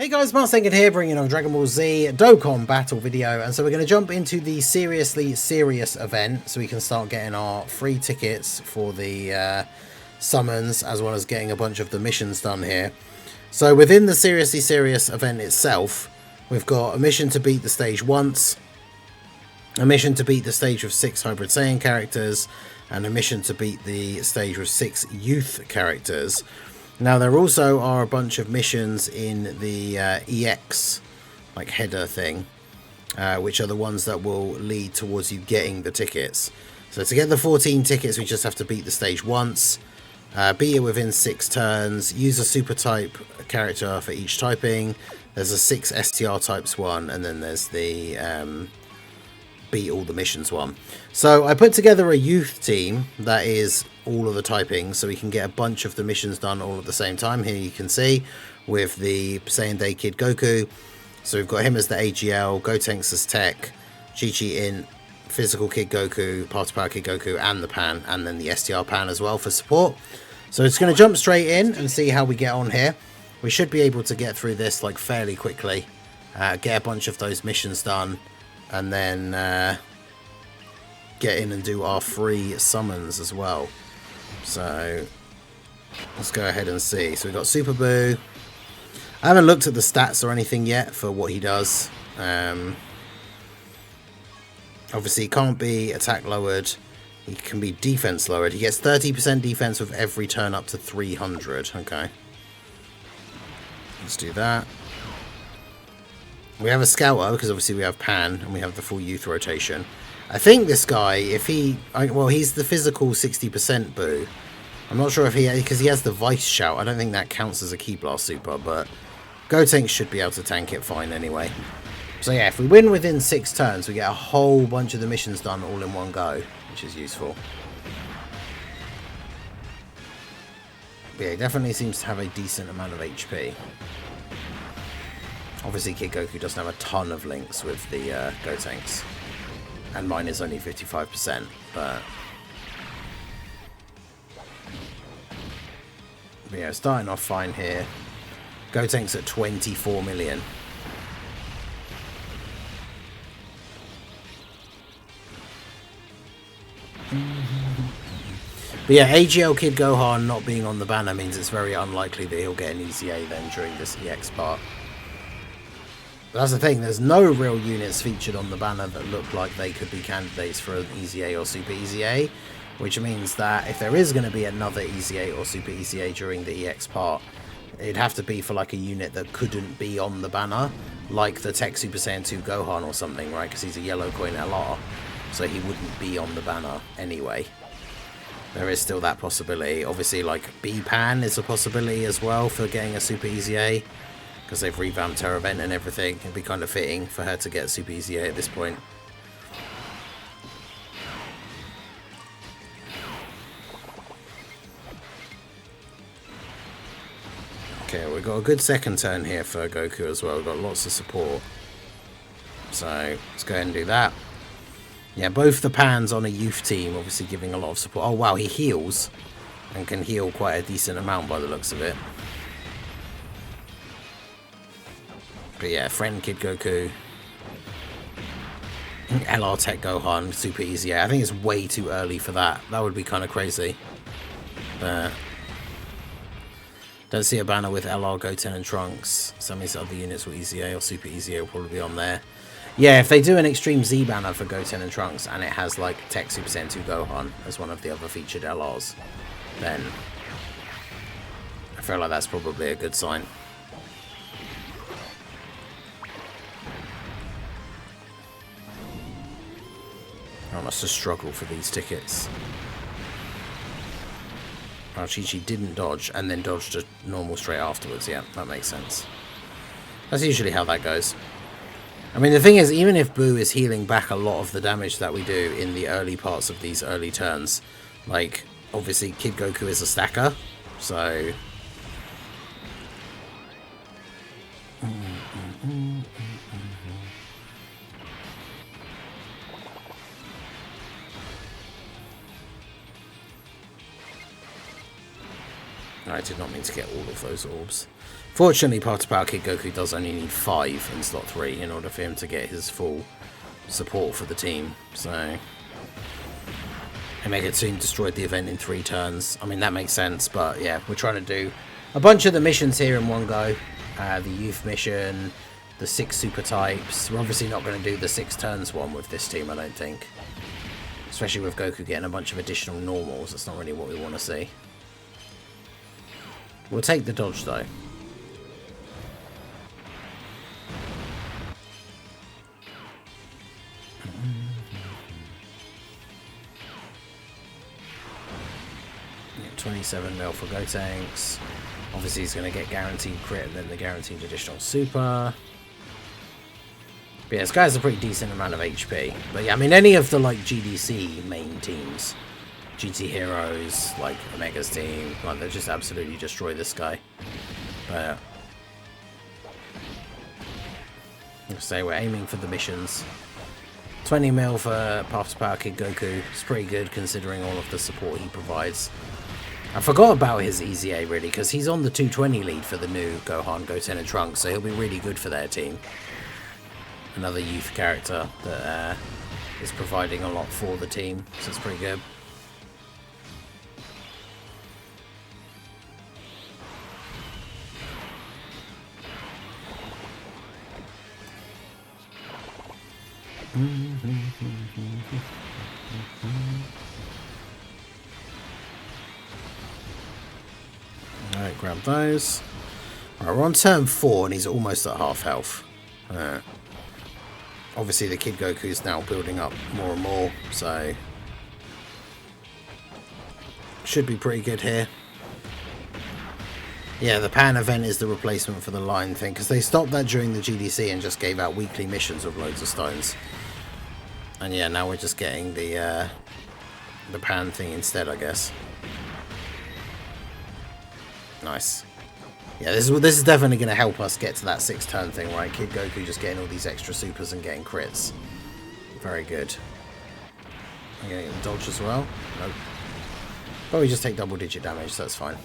Hey guys, Marsengan here, bringing on Dragon Ball Z Dokkan battle video, and so we're going to jump into the seriously serious event so we can start getting our free tickets for the summons, as well as getting a bunch of the missions done here. So within the seriously serious event itself, we've got a mission to beat the stage once, a mission to beat the stage with 6 Hybrid Saiyan characters, and a mission to beat the stage with 6 youth characters. Now there also are a bunch of missions in the EX like header thing, which are the ones that will lead towards you getting the tickets. So to get the 14 tickets, we just have to beat the stage once, beat it within 6 turns, use a super type character for each typing. There's a 6 STR types one, and then there's the beat all the missions one. So I put together a youth team that is all of the typing, so we can get a bunch of the missions done all at the same time. Here you can see with the Saiyan Day Kid Goku. So we've got him as the AGL, Gotenks as Tech, Chi-Chi in Physical Kid Goku, Party Power Kid Goku, and the Pan, and then the STR Pan as well for support. So it's going to jump straight in and see how we get on here. We should be able to get through this like fairly quickly, get a bunch of those missions done, and then get in and do our free summons as well. So let's go ahead and see. So we've got Super Boo. I haven't looked at the stats or anything yet for what he does. Obviously he can't be attack lowered, he can be defense lowered. He gets 30% defense with every turn up to 300. Okay, let's do that. We have a Scouter because obviously we have Pan and we have the full youth rotation. I think this guy, if he... well, he's the physical 60% Boo. I'm not sure if he... because he has the Vice Shout. I don't think that counts as a Ki Blast Super, but Gotenks should be able to tank it fine anyway. So yeah, if we win within 6 turns, we get a whole bunch of the missions done all in one go, which is useful. But yeah, he definitely seems to have a decent amount of HP. Obviously, Kid Goku doesn't have a ton of links with the Gotenks. And mine is only 55%, but yeah, starting off fine here. Gotenks at 24 million. But yeah, AGL Kid Gohan not being on the banner means it's very unlikely that he'll get an EZA then during this EX part. But that's the thing, there's no real units featured on the banner that look like they could be candidates for an EZA or Super EZA, which means that if there is going to be another EZA or Super EZA during the EX part, it'd have to be for like a unit that couldn't be on the banner, like the Tech Super Saiyan 2 Gohan or something, right? Because he's a yellow coin LR, so he wouldn't be on the banner anyway. There is still that possibility. Obviously, like B-Pan is a possibility as well for getting a Super EZA, because they've revamped her event and everything. It'd be kind of fitting for her to get Super EZA at this point. Okay, we've got a good second turn here for Goku as well. We've got lots of support. So let's go ahead and do that. Yeah, both the Pans on a youth team, obviously giving a lot of support. Oh wow, he heals, and can heal quite a decent amount by the looks of it. But yeah, Friend Kid Goku, LR Tech Gohan, Super EZA. I think it's way too early for that. That would be kind of crazy. But don't see a banner with LR, Goten and Trunks. Some of these other units with EZA or Super EZA will probably be on there. Yeah, if they do an Extreme Z banner for Goten and Trunks and it has like Tech Super Saiyan 2 Gohan as one of the other featured LRs, then I feel like that's probably a good sign. I must have struggled for these tickets. Oh, Chi-Chi didn't dodge and then dodged a normal straight afterwards. Yeah, that makes sense. That's usually how that goes. I mean, the thing is, even if Boo is healing back a lot of the damage that we do in the early parts of these early turns, like, obviously Kid Goku is a stacker, so... I did not mean to get all of those orbs. Fortunately, Party Power Kid Goku does only need 5 in slot 3 in order for him to get his full support for the team. So, Omega Toon destroyed the event in 3 turns. I mean, that makes sense, but yeah, we're trying to do a bunch of the missions here in one go. The youth mission, the 6 super types. We're obviously not going to do the 6 turns one with this team, I don't think. Especially with Goku getting a bunch of additional normals. That's not really what we want to see. We'll take the dodge though. Yeah, 27 mil for Gotenks. Obviously he's going to get guaranteed crit and then the guaranteed additional super. But yeah, this guy has a pretty decent amount of HP. But yeah, I mean, any of the like GDC main teams, GT Heroes, like Omega's team, like they just absolutely destroy this guy. But like I say, we're aiming for the missions. 20 mil for Path to Power Kid Goku. It's pretty good considering all of the support he provides. I forgot about his EZA really, because he's on the 220 lead for the new Gohan, Goten and Trunks, so he'll be really good for their team. Another youth character that is providing a lot for the team, so it's pretty good. Alright, grab those. Alright, we're on turn 4 and he's almost at half health. Obviously the Kid Goku is now building up more and more, so should be pretty good here. Yeah, the Pan event is the replacement for the line thing, because they stopped that during the GDC and just gave out weekly missions of loads of stones. And yeah, now we're just getting the Pan thing instead, I guess. Nice. Yeah, this is definitely going to help us get to that 6 turn thing, right? Kid Goku just getting all these extra supers and getting crits. Very good. I'm going to get the dodge as well. Nope. But we just take double digit damage, so that's fine.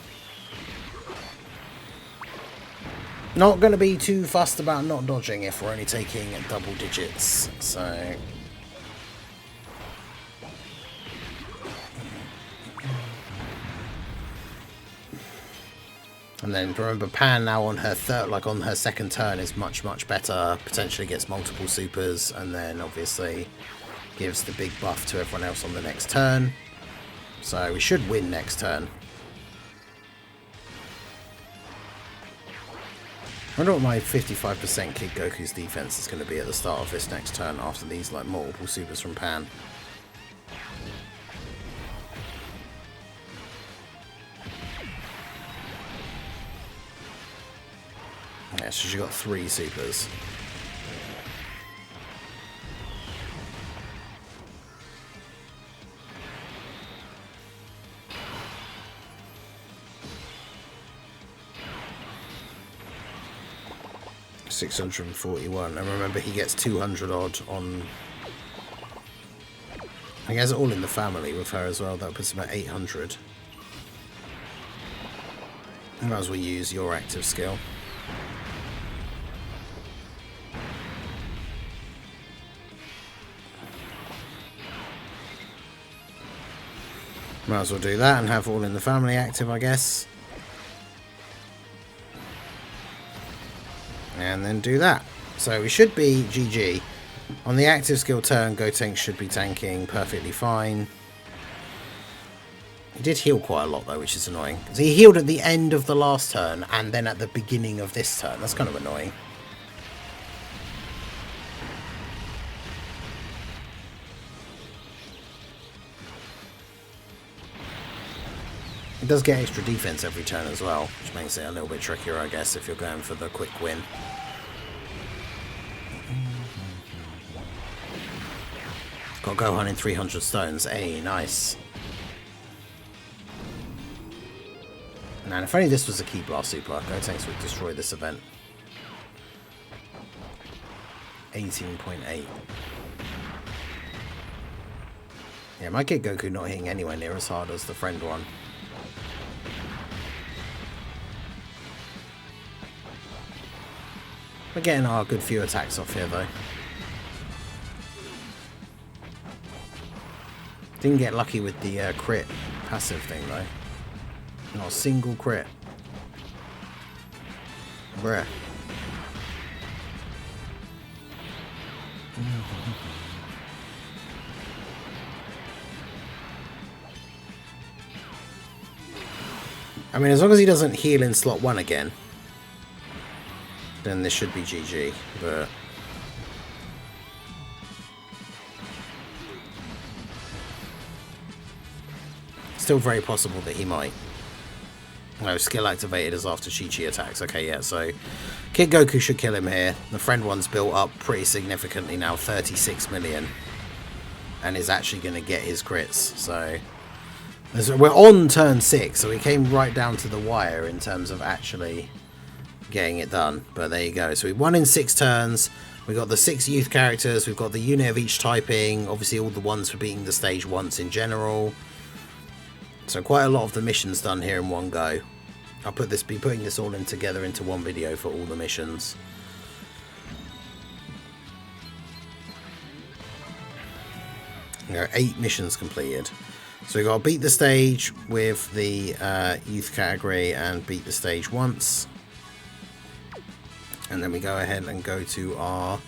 Not going to be too fussed about not dodging if we're only taking double digits, so... And then remember, Pan now on her on her second turn is much better. Potentially gets multiple supers, and then obviously gives the big buff to everyone else on the next turn. So we should win next turn. I wonder what my 55% Kid Goku's defense is going to be at the start of this next turn after these like multiple supers from Pan. Yeah, so she got 3 supers. $641, and remember he gets 200 odd on. He has it all in the family with her as well. That puts him at 800. Might as well use your active skill. Might as well do that and have all in the family active, I guess. And then do that. So we should be GG. On the active skill turn, Gotenks should be tanking perfectly fine. He did heal quite a lot though, which is annoying. So he healed at the end of the last turn and then at the beginning of this turn. That's kind of annoying. It does get extra defense every turn as well, which makes it a little bit trickier, I guess, if you're going for the quick win. Got Gohan in 300 stones. Hey, nice. Man, if only this was a Ki Blast Super, Gotenks would destroy this event. 18.8. Yeah, my Kid Goku not hitting anywhere near as hard as the friend one. We're getting our good few attacks off here, though. Didn't get lucky with the crit passive thing, though. Not a single crit. Bruh. I mean, as long as he doesn't heal in slot 1 again, then this should be GG, but... still very possible that he might. No, skill activated is after Chi-Chi attacks. Okay, yeah, so Kid Goku should kill him here. The friend one's built up pretty significantly now, 36 million. And is actually going to get his crits, so... we're on turn 6, so we came right down to the wire in terms of actually getting it done. But there you go. So we won in 6 turns. We got the 6 youth characters. We've got the unit of each typing. Obviously all the ones for beating the stage once in general. So quite a lot of the missions done here in one go. I'll be putting this all in together into one video for all the missions. There are 8 missions completed. So we got to beat the stage with the youth category and beat the stage once. And then we go ahead and go to our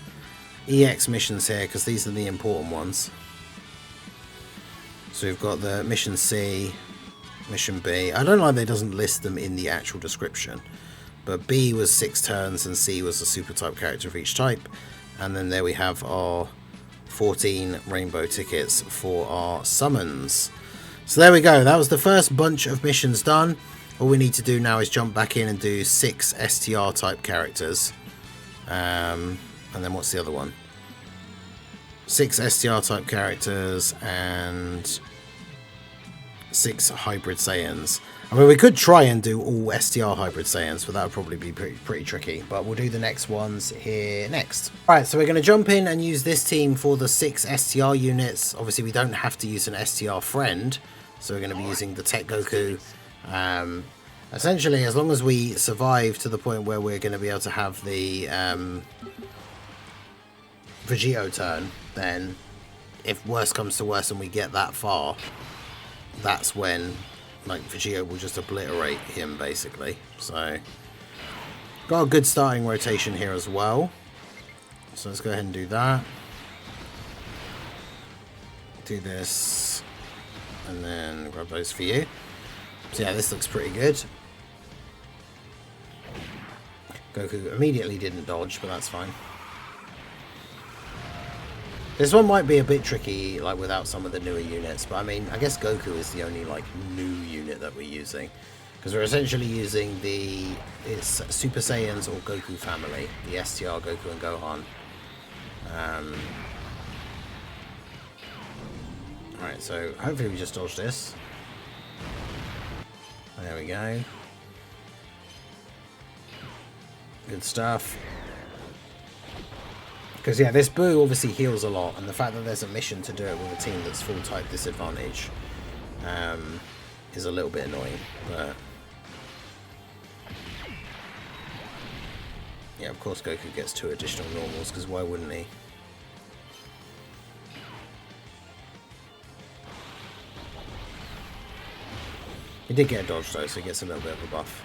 EX missions here, because these are the important ones. So we've got the mission C, mission B. I don't know why it doesn't list them in the actual description. But B was 6 turns and C was a super type character of each type. And then there we have our 14 rainbow tickets for our summons. So there we go. That was the first bunch of missions done. All we need to do now is jump back in and do 6 STR type characters. And then what's the other one? 6 STR type characters and 6 hybrid Saiyans. I mean, we could try and do all STR hybrid Saiyans, but that would probably be pretty tricky. But we'll do the next ones here next. Alright, so we're going to jump in and use this team for the 6 STR units. Obviously, we don't have to use an STR friend, so we're going to be using the Tech Goku. Essentially, as long as we survive to the point where we're going to be able to have the Vegito turn, then if worse comes to worse and we get that far, that's when like Vegito will just obliterate him basically. So got a good starting rotation here as well, so let's go ahead and do that. Do this and then grab those for you. So yeah, this looks pretty good. Goku immediately didn't dodge, but that's fine. This one might be a bit tricky, like without some of the newer units, but I mean, I guess Goku is the only like new unit that we're using, because we're essentially using it's Super Saiyans or Goku family, the STR, Goku and Gohan. Alright, so hopefully we just dodge this. There we go. Good stuff. Because yeah, this Boo obviously heals a lot, and the fact that there's a mission to do it with a team that's full type disadvantage is a little bit annoying, but yeah, of course Goku gets 2 additional normals, because why wouldn't he? He did get a dodge though, so he gets a little bit of a buff.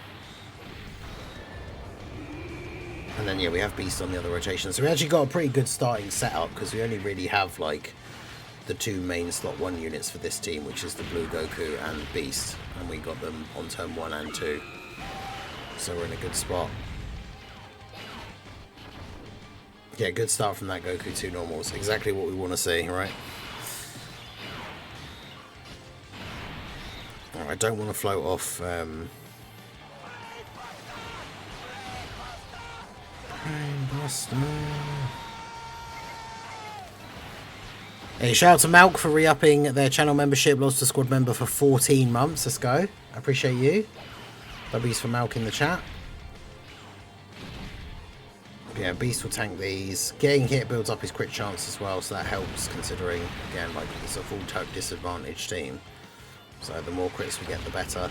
And then yeah, we have Beast on the other rotation. So we actually got a pretty good starting setup, because we only really have like the 2 main slot 1 units for this team, which is the Blue Goku and Beast. And we got them on turn 1 and 2. So we're in a good spot. Yeah, good start from that Goku, 2 normals. Exactly what we want to see, right? I don't want to float off Hey, shout out to Malk for re-upping their channel membership. Lost a squad member for 14 months. Let's go. I appreciate you. W's for Malk in the chat. Yeah, Beast will tank these. Getting hit builds up his crit chance as well, so that helps, considering, again, like it's a full type disadvantage team. So the more crits we get, the better.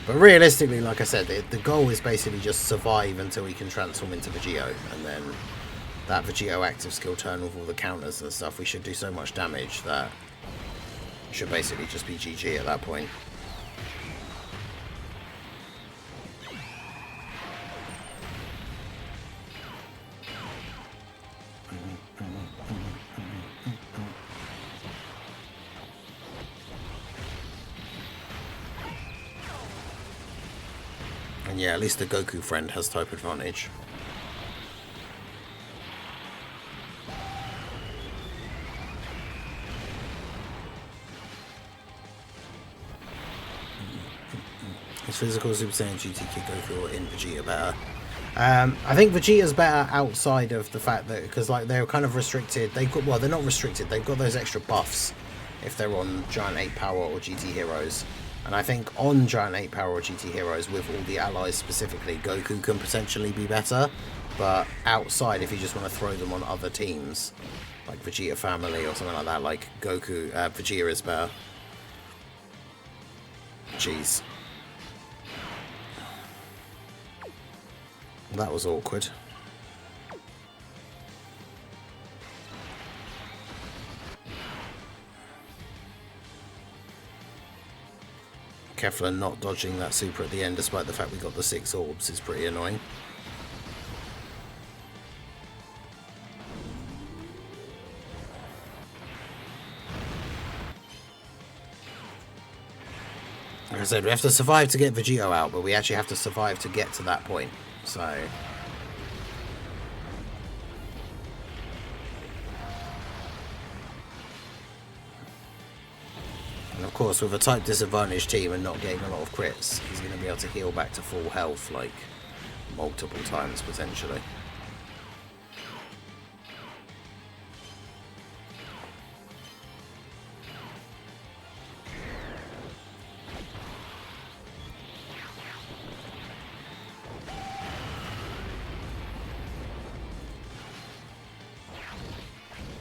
But realistically, like I said, the goal is basically just survive until he can transform into Vegito, and then that Vegito active skill turn with all the counters and stuff, we should do so much damage that it should basically just be GG at that point. And yeah, at least the Goku friend has type advantage. Is physical Super Saiyan GT Kid Goku or in Vegeta better? I think Vegeta's better outside of the fact that, because like they're kind of restricted. They've got, well, they're not restricted. They've got those extra buffs if they're on Giant 8 Power or GT Heroes. And I think on Giant 8 Power or GT Heroes, with all the allies specifically, Goku can potentially be better. But outside, if you just want to throw them on other teams, like Vegeta Family or something like that, like Goku, Vegeta is better. Jeez. That was awkward. Kefla not dodging that super at the end despite the fact we got the 6 orbs is pretty annoying. Like I said, we have to survive to get Vegito out, but we actually have to survive to get to that point. So... and of course, with a type disadvantaged team and not getting a lot of crits, he's going to be able to heal back to full health, like, multiple times, potentially.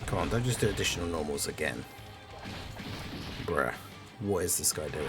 Come on, don't just do additional normals again. Bruh. What is this guy doing?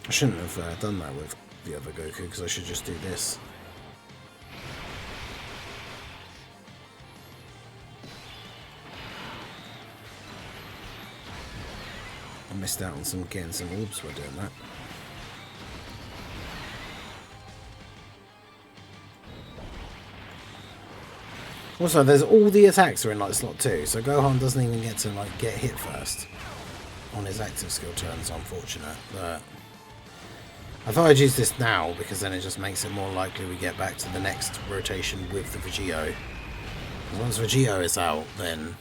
I shouldn't have done that with the other Goku, because I should just do this. I missed out on getting some orbs by doing that. Also, there's all the attacks are in like slot 2, so Gohan doesn't even get to like get hit first on his active skill turns. Unfortunate, but I thought I'd use this now because then it just makes it more likely we get back to the next rotation with the Vegito. Because once Vegito is out, then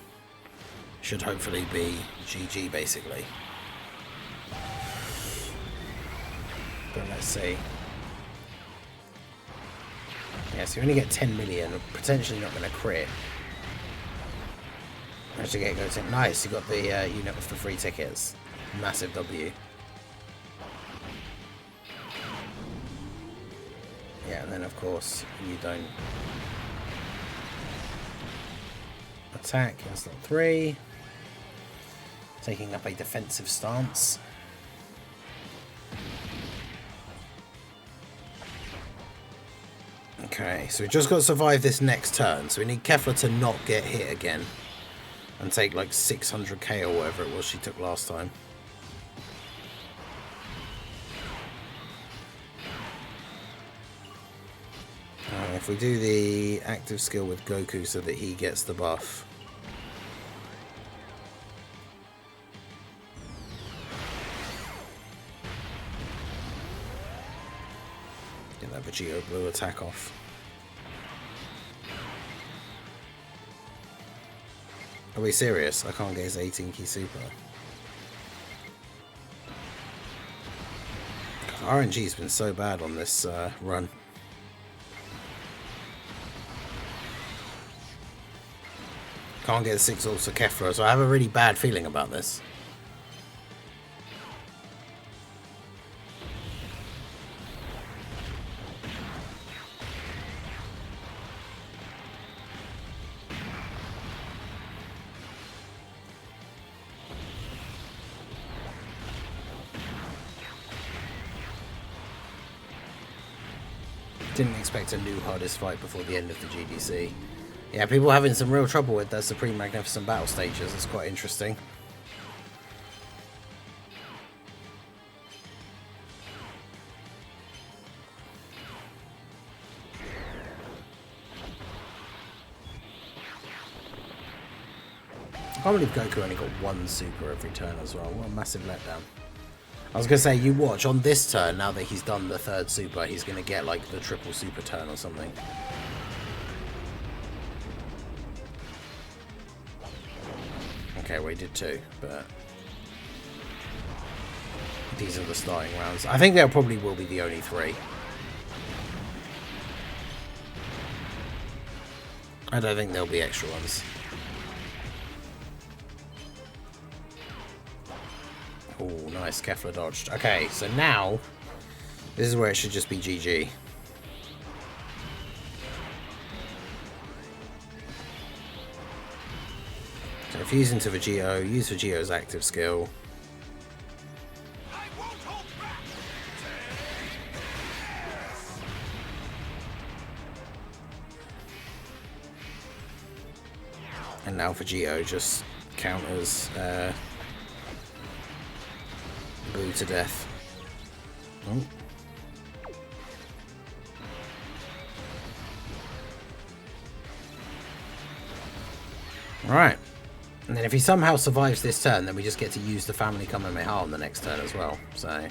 should hopefully be GG basically. But let's see. Yeah, so you only get 10 million, potentially not going to crit. Actually get go to nice, you got the unit with the free tickets. Massive W. Yeah, and then of course you don't attack in slot 3, taking up a defensive stance. Okay, so we just got to survive this next turn, so we need Kefla to not get hit again and take like 600k or whatever it was she took last time. If we do the active skill with Goku so that he gets the buff. Get that Vegito blue attack off. Are we serious? I can't get his 18 key super. RNG's been so bad on this run. Can't get a 6 also Kefla, so I have a really bad feeling about this. Didn't expect a new hardest fight before the end of the GDC. Yeah, people are having some real trouble with the Supreme Magnificent Battle stages. It's quite interesting. I can't believe Goku only got 1 super every turn as well. What a massive letdown. I was going to say, you watch, on this turn, now that he's done the 3rd super, he's going to get like the triple super turn or something. Okay, well he did 2, but these are the starting rounds. I think there probably will be the only 3. I don't think there'll be extra ones. Oh, nice. Kefla dodged. Okay, so now this is where it should just be GG. So fuse into Vegito, use Vegito's active skill. And now Vegito just counters Boo to death. Oh. Right. And then if he somehow survives this turn, then we just get to use the Family Kamehameha on the next turn as well. So,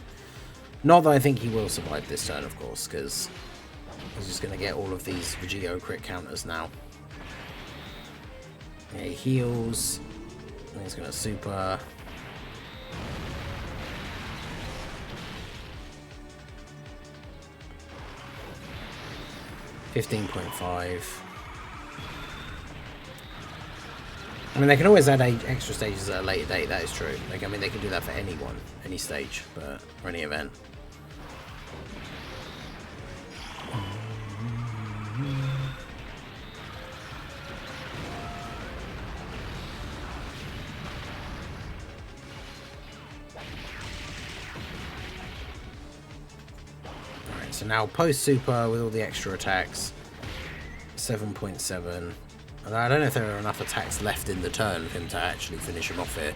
not that I think he will survive this turn, of course, because he's just going to get all of these Vegito crit counters now. Yeah, he heals. And he's going to super. $15.5. I mean, they can always add extra stages at a later date, that is true. Like, I mean, they can do that for anyone, any stage, or any event. Alright, so now post-super with all the extra attacks, 7.7. I don't know if there are enough attacks left in the turn for him to actually finish him off here.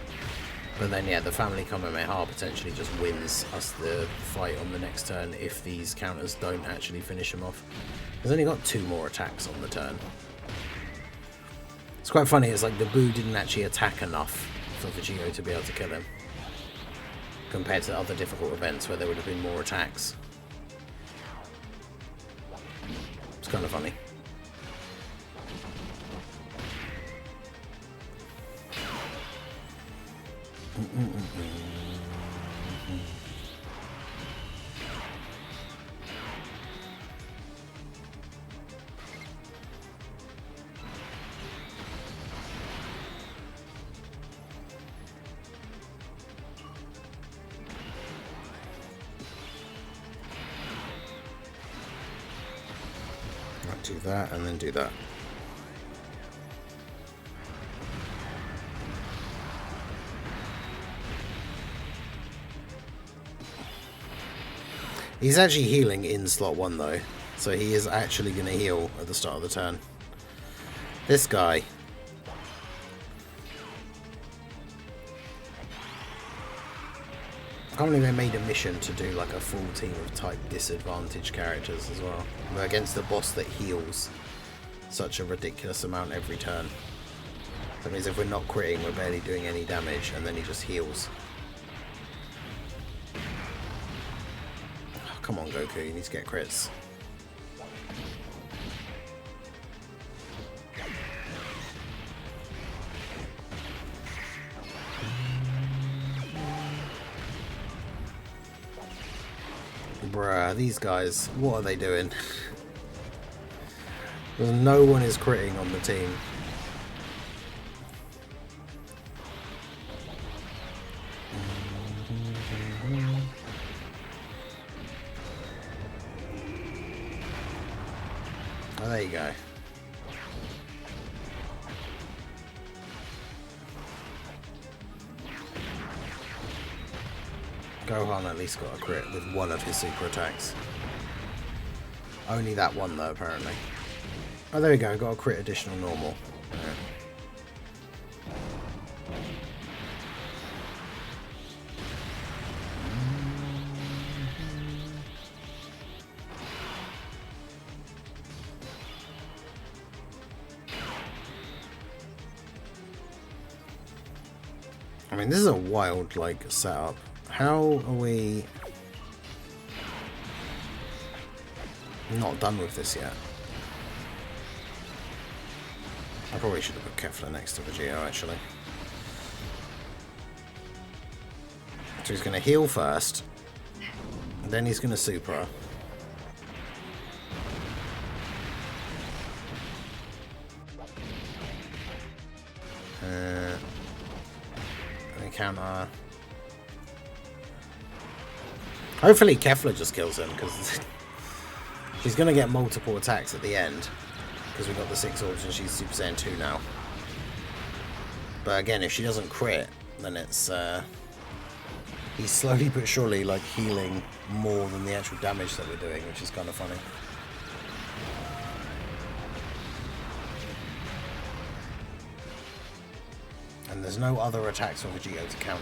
But then, yeah, the Family Kamehameha potentially just wins us the fight on the next turn if these counters don't actually finish him off. He's only got 2 more attacks on the turn. It's quite funny, it's like the Boo didn't actually attack enough for Vegito to be able to kill him. Compared to other difficult events where there would have been more attacks. It's kind of funny. I'll do that and then do that. He's actually healing in slot 1 though, so he is actually going to heal at the start of the turn. This guy. I can't believe they made a mission to do like a full team of type disadvantaged characters as well. We're against a boss that heals such a ridiculous amount every turn. That means if we're not critting, we're barely doing any damage, and then he just heals. Come on, Goku, you need to get crits. Bruh, these guys, what are they doing? No one is critting on the team. Oh, there you go. Gohan at least got a crit with one of his super attacks. Only that one though, apparently. Oh, there we go. Got a crit additional normal. Yeah. I mean, this is a wild, like, setup. How are we not done with this yet? I probably should have put Kefla next to Vegito, actually. So he's going to heal first, and then he's going to super. Counter. Hopefully Kefla just kills him, because she's going to get multiple attacks at the end, because we've got the 6 orbs and she's Super Saiyan 2 now. But again, if she doesn't crit, then it's he's slowly but surely like healing more than the actual damage that we're doing, which is kind of funny. And there's no other attacks on Vegito to counter.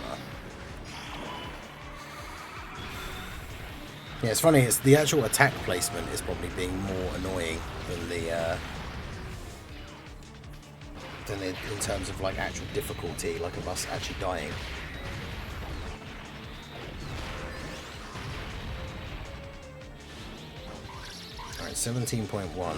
Yeah, it's funny, it's the actual attack placement is probably being more annoying than the in terms of like actual difficulty, like of us actually dying. Alright, 17.1.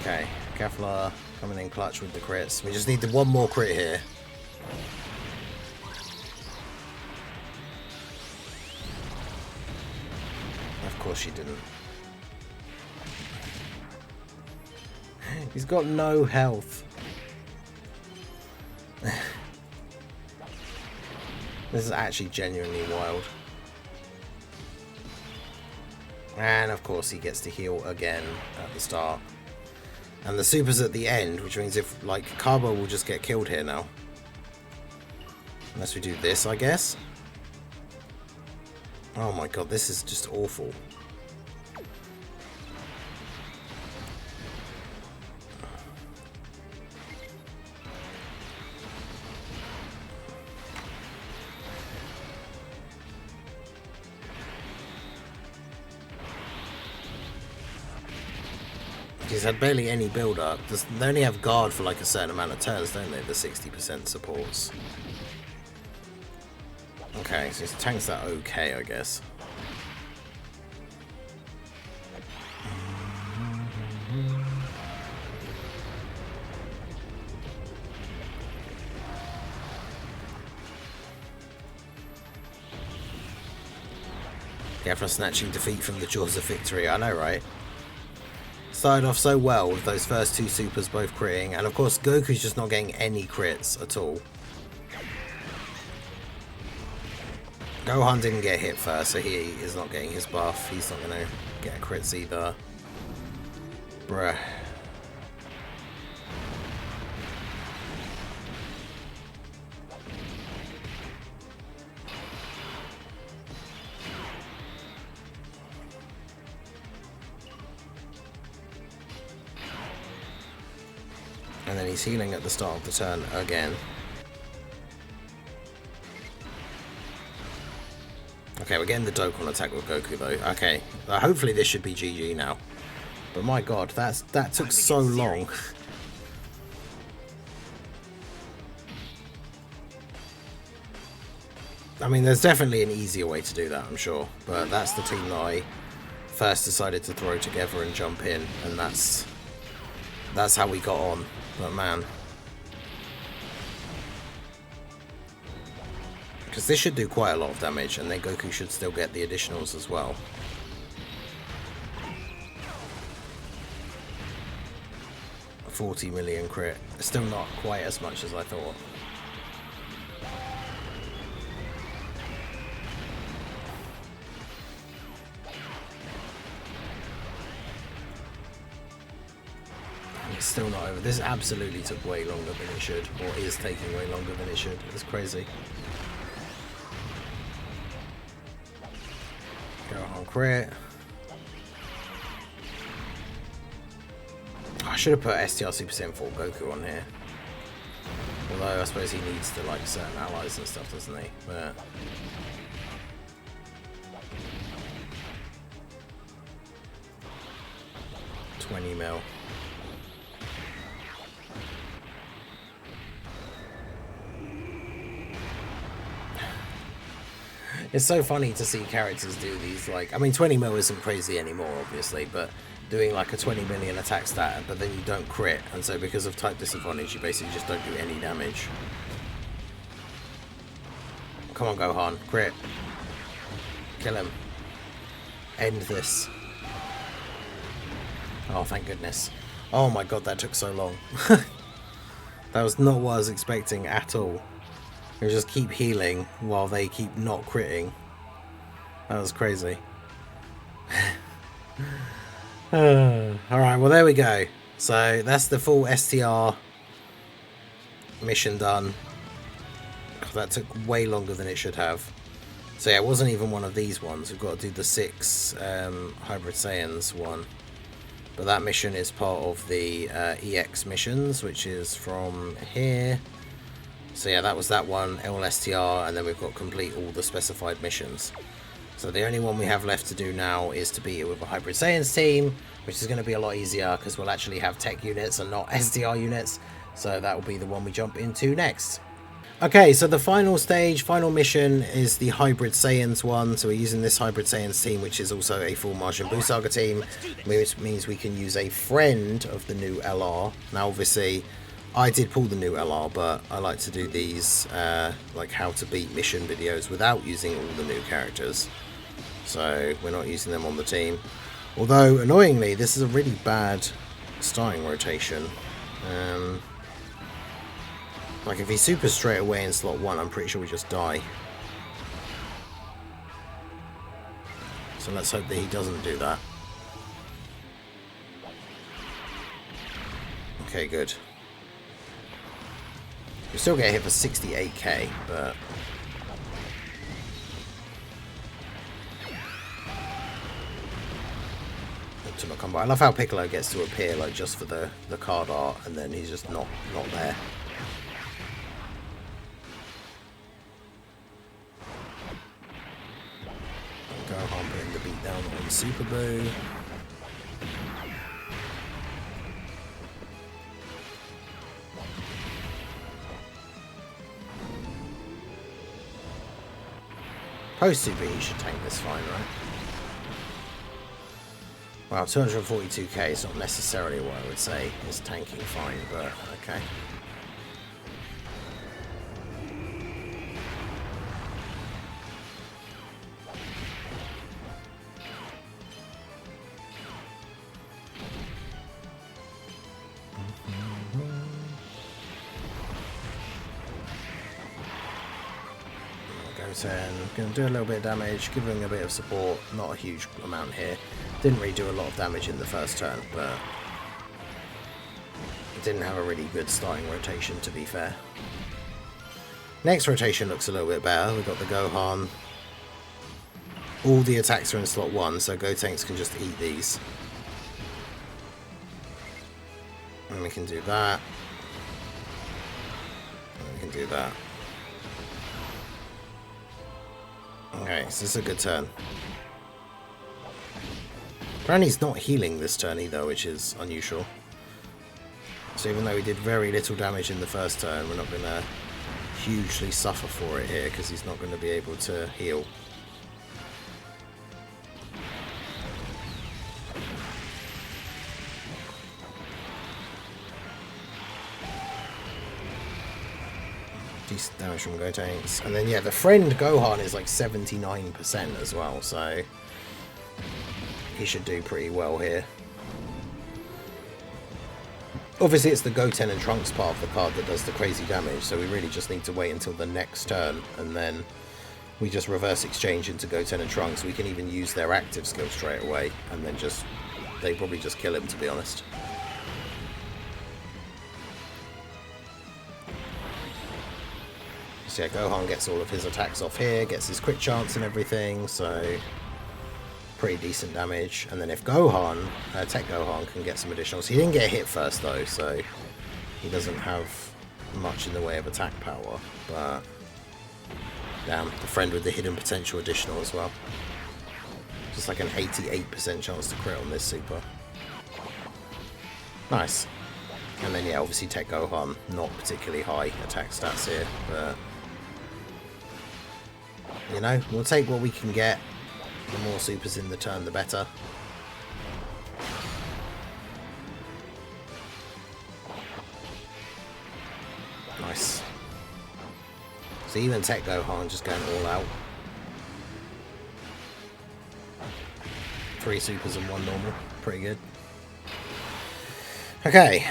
Okay, Kefla coming in clutch with the crits. We just need the one more crit here. Of course she didn't. He's got no health. This is actually genuinely wild. And of course he gets to heal again at the start. And the super's at the end, which means if, like, Carbo will just get killed here now. Unless we do this, I guess. Oh my god, this is just awful. He's had barely any build-up. They only have guard for like a certain amount of turns, don't they? The 60% supports. Okay, so his tanks that okay, I guess. Kefla snatching defeat from the jaws of victory. I know, right? Started off so well with those first 2 supers both critting, and of course Goku's just not getting any crits at all. Gohan didn't get hit first, so he is not getting his buff. He's not going to get crits either. Bruh. And then he's healing at the start of the turn again. Okay, we're getting the Dokkan attack with Goku though. Okay, hopefully this should be GG now. But my god, that took so long. I mean, there's definitely an easier way to do that, I'm sure. But that's the team that I first decided to throw together and jump in. And that's how we got on. But man. Because this should do quite a lot of damage. And then Goku should still get the additionals as well. A 40 million crit. Still not quite as much as I thought. It's still not over. This absolutely took way longer than it should, or is taking way longer than it should. It's crazy. Go on crit. I should have put STR Super Saiyan 4 Goku on here. Although I suppose he needs to like certain allies and stuff, doesn't he? But 20 mil. It's so funny to see characters do these, like, I mean 20 mil isn't crazy anymore obviously, but doing like a 20 million attack stat, but then you don't crit, and so because of type disadvantage you basically just don't do any damage. Come on Gohan, crit. Kill him. End this. Oh thank goodness. Oh my god, that took so long. That was not what I was expecting at all. You just keep healing while they keep not critting. That was crazy. Alright, well there we go. So that's the full STR mission done. That took way longer than it should have. So yeah, it wasn't even one of these ones. We've got to do the 6 Hybrid Saiyans one. But that mission is part of the EX missions, which is from here. So yeah, that was that one, LSTR, and then we've got complete all the specified missions. So the only one we have left to do now is to beat it with a Hybrid Saiyans team, which is going to be a lot easier because we'll actually have tech units and not STR units. So that will be the one we jump into next. Okay, so the final stage, final mission is the Hybrid Saiyans one. So we're using this Hybrid Saiyans team, which is also a full Majin Buu Saga team, which means we can use a friend of the new LR. Now obviously I did pull the new LR, but I like to do these like how to beat mission videos without using all the new characters. So we're not using them on the team. Although annoyingly, this is a really bad starting rotation. Like if he supers straight away in slot 1, I'm pretty sure we just die. So let's hope that he doesn't do that. Okay, good. We still get hit for 68k, but ultimate combo. I love how Piccolo gets to appear like just for the card art, and then he's just not there. Gohan putting the beat down on Super Buu. Post Super, he should tank this fine, right? Well, 242k is not necessarily what I would say is tanking fine, but okay. Going to do a little bit of damage, giving a bit of support, not a huge amount here. Didn't really do a lot of damage in the first turn, but it didn't have a really good starting rotation, to be fair. Next rotation looks a little bit better. We've got the Gohan. All the attacks are in slot 1, so Gotenks can just eat these. And we can do that. And we can do that. Okay, so this is a good turn. Apparently he's not healing this turn either, which is unusual. So even though we did very little damage in the first turn, we're not going to hugely suffer for it here because he's not going to be able to heal. Decent damage from Gotenks. And then, yeah, the friend Gohan is like 79% as well, so he should do pretty well here. Obviously, it's the Goten and Trunks part of the card that does the crazy damage, so we really just need to wait until the next turn, and then we just reverse exchange into Goten and Trunks. We can even use their active skill straight away, and then just... they probably just kill him, to be honest. So yeah, Gohan gets all of his attacks off here, gets his crit chance and everything, so pretty decent damage. And then if Gohan, Tech Gohan, can get some additionals. He didn't get hit first though, so he doesn't have much in the way of attack power. But damn, the friend with the hidden potential additional as well. Just like an 88% chance to crit on this super. Nice. And then yeah, obviously Tech Gohan, not particularly high attack stats here, but you know, we'll take what we can get. The more supers in the turn, the better. Nice. So even Tech Gohan just going all out. 3 supers and 1 normal. Pretty good. Okay.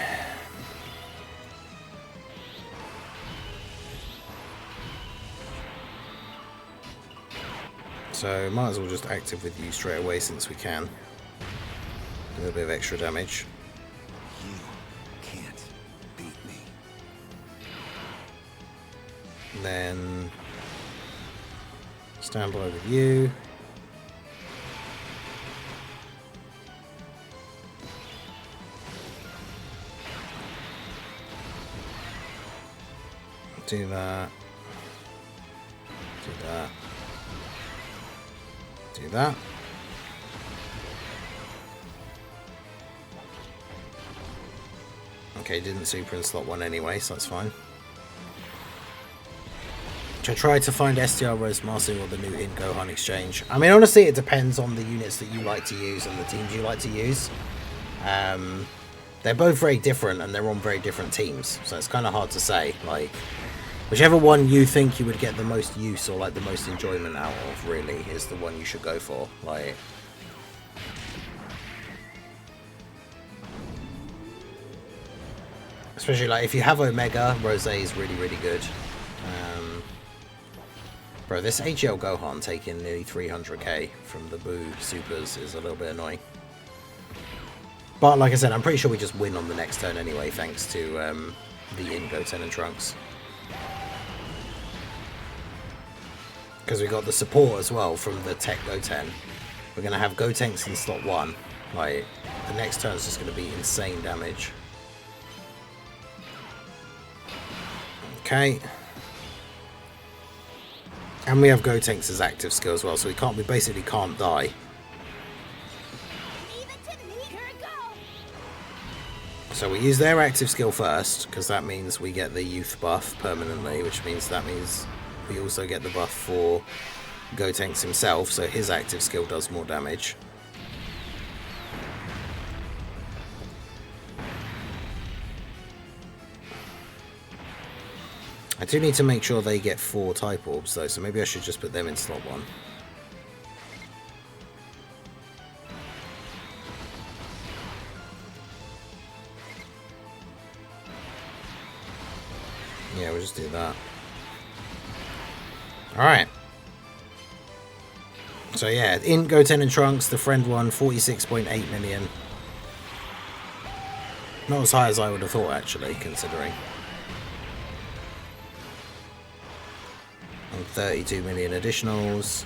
So might as well just active with you straight away since we can. A little bit of extra damage. You can't beat me. Then stand by with you. Do that. Do that. Do that. Okay, didn't super in slot 1 anyway, so that's fine. Should I try to find STR Rose Master or the new In Gohan exchange? I mean, honestly, it depends on the units that you like to use and the teams you like to use. They're both very different and they're on very different teams, so it's kind of hard to say. Like, whichever one you think you would get the most use or like the most enjoyment out of, really, is the one you should go for. Like, especially like if you have Omega, Rose is really, really good. Bro, this HL Gohan taking nearly 300k from the Boo Supers is a little bit annoying. But like I said, I'm pretty sure we just win on the next turn anyway, thanks to the In Goten and Trunks. Because we got the support as well from the Tech Goten. We're going to have Gotenks in slot 1. Like, the next turn is just going to be insane damage. Okay. And we have Gotenks as active skill as well, so we basically can't die. So we use their active skill first, because that means we get the youth buff permanently, which means we also get the buff for Gotenks himself, so his active skill does more damage. I do need to make sure they get 4 type orbs though, so maybe I should just put them in slot 1. Yeah, we'll just do that. Alright. So yeah, in Goten and Trunks, the friend one, 46.8 million. Not as high as I would have thought, actually, considering. And 32 million additionals.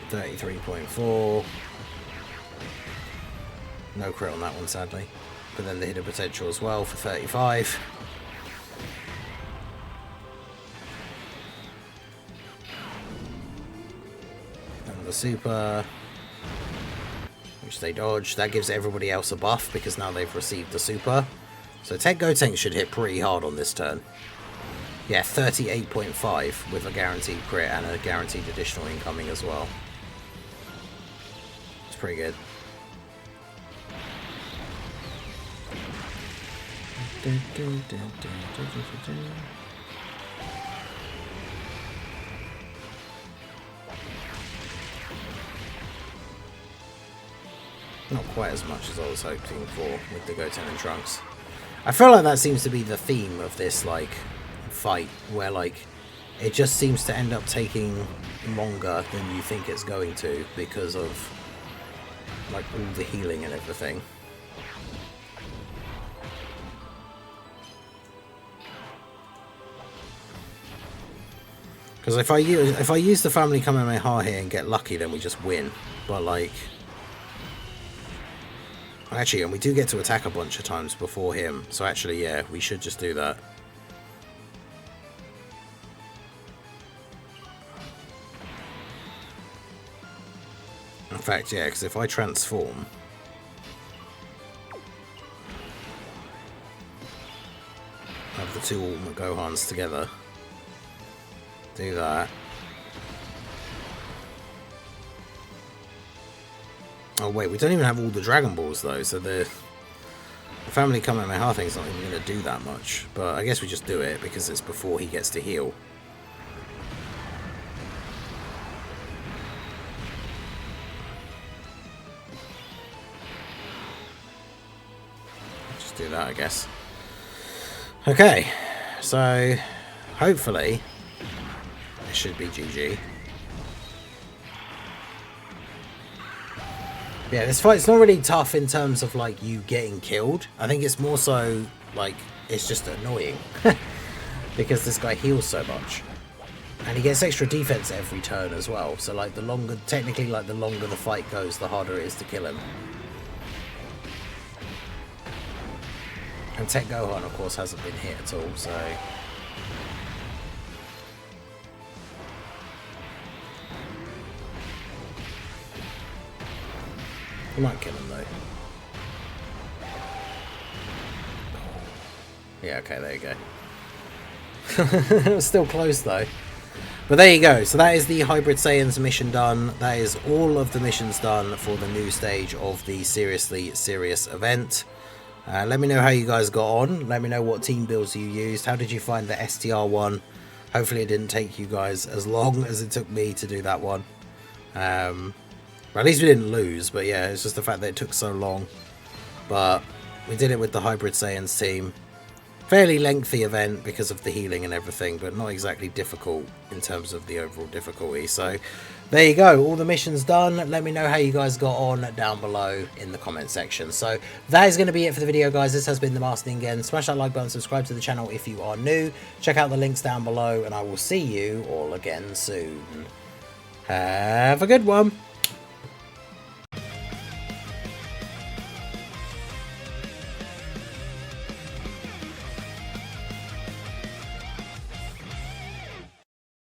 33.4. No crit on that one, sadly. But then the hidden potential as well for 35. And the super, which they dodge. That gives everybody else a buff because now they've received the super. So Ted Gotenks should hit pretty hard on this turn. Yeah, 38.5 with a guaranteed crit and a guaranteed additional incoming as well. It's pretty good. Not quite as much as I was hoping for with the Goten and Trunks. I feel like that seems to be the theme of this, like, fight, where, like, it just seems to end up taking longer than you think it's going to because of, like, all the healing and everything. Because if I use the Family Kamehameha here and get lucky, then we just win. But, like, actually, and we do get to attack a bunch of times before him, so actually, yeah, we should just do that. In fact, yeah, because if I transform, have the two Ultimate Gohans together, do that. Oh wait, we don't even have all the Dragon Balls though, so the Family Kamehameha thing's not even going to do that much. But I guess we just do it because it's before he gets to heal. Just do that, I guess. Okay, so hopefully it should be GG. Yeah, this fight's not really tough in terms of, like, you getting killed. I think it's more so, like, it's just annoying. Because this guy heals so much. And he gets extra defense every turn as well. So, like, the longer, technically, like, the longer the fight goes, the harder it is to kill him. And Tech Gohan, of course, hasn't been hit at all, so... You might kill him though. Yeah, okay, there you go. It was still close though. But there you go. So that is the Hybrid Saiyans mission done. That is all of the missions done for the new stage of the Seriously Serious event. Let me know how you guys got on. Let me know what team builds you used. How did you find the STR one? Hopefully it didn't take you guys as long as it took me to do that one. Well, at least we didn't lose, but yeah, it's just the fact that it took so long. But we did it with the Hybrid Saiyans team. Fairly lengthy event because of the healing and everything, but not exactly difficult in terms of the overall difficulty. So there you go, all the missions done. Let me know how you guys got on down below in the comment section. So that is going to be it for the video, guys. This has been the Master Ningen. Smash that like button, subscribe to the channel if you are new. Check out the links down below, and I will see you all again soon. Have a good one.